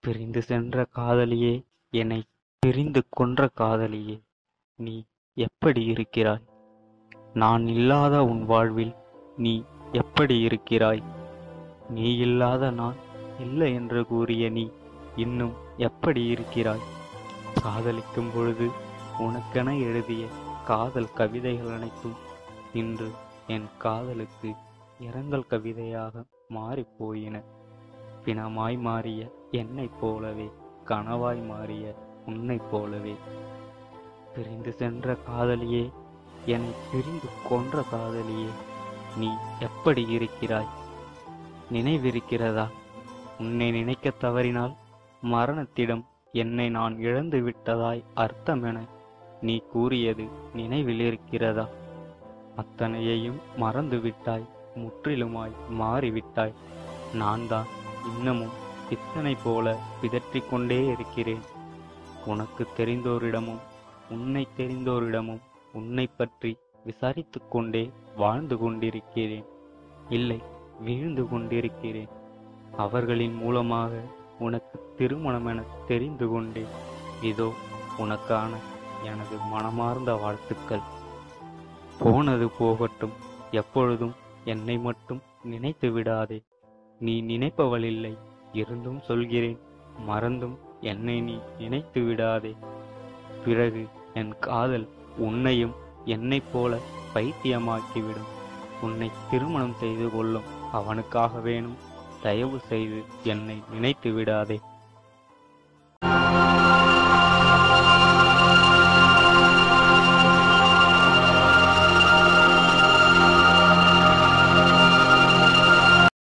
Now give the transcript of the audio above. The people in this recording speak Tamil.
பிரிந்து சென்ற காதலியே, என்னை பிரிந்து கொன்ற காதலியே, நீ எப்படி இருக்கிறாய்? நான் இல்லாத உன் வாழ்வில் நீ எப்படி இருக்கிறாய்? நீ இல்லாத நான் இல்லை என்று கூறிய நீ இன்னும் எப்படி இருக்கிறாய்? காதலிக்கும் பொழுது உனக்கென எழுதிய காதல் கவிதைகள் அனைத்தும் இன்று என் காதலுக்கு இரங்கல் கவிதையாக மாறிப்போயின. பிணமாய் மாறிய என்னைப் போலவே, கனவாய் மாறிய உன்னைப் போலவே. பிரிந்து சென்ற காதலியே, என்னை பிரிந்து கொன்ற காதலியே, நீ எப்படி இருக்கிறாய்? நினைவிருக்கிறதா? உன்னை நினைக்க தவறினால் மரணத்திடம் என்னை நான் இழந்து விட்டதாய் அர்த்தமென நீ கூறியது நினைவில் இருக்கிறதா? அத்தனையையும் மறந்து விட்டாய், முற்றிலுமாய் மாறிவிட்டாய். நான் தான் இன்னமும் பித்தனை போல பிதற்றிக் கொண்டே இருக்கிறேன். உனக்கு தெரிந்தோரிடமும் உன்னை தெரிந்தோரிடமும் உன்னை பற்றி விசாரித்து கொண்டே வாழ்ந்து கொண்டிருக்கிறேன். இல்லை, வீழ்ந்து கொண்டிருக்கிறேன். அவர்களின் மூலமாக உனக்கு திருமணம் என தெரிந்து கொண்டேன். இதோ உனக்கான எனது மனமார்ந்த வாழ்த்துக்கள். போனது போகட்டும், எப்பொழுதும் என்னை மட்டும் நினைத்து விடாதே. நீ நினைப்பவள் இல்லை, இருந்தும் சொல்கிறேன், மறந்தும் என்னை நீ நினைத்து விடாதே. பிறகு என் காதல் உன்னையும் என்னைப் போல பைத்தியமாக்கிவிடும். உன்னை திருமணம் செய்து கொள்ளும் அவனுக்காக வேணும், தயவு செய்து என்னை நினைத்து விடாதே.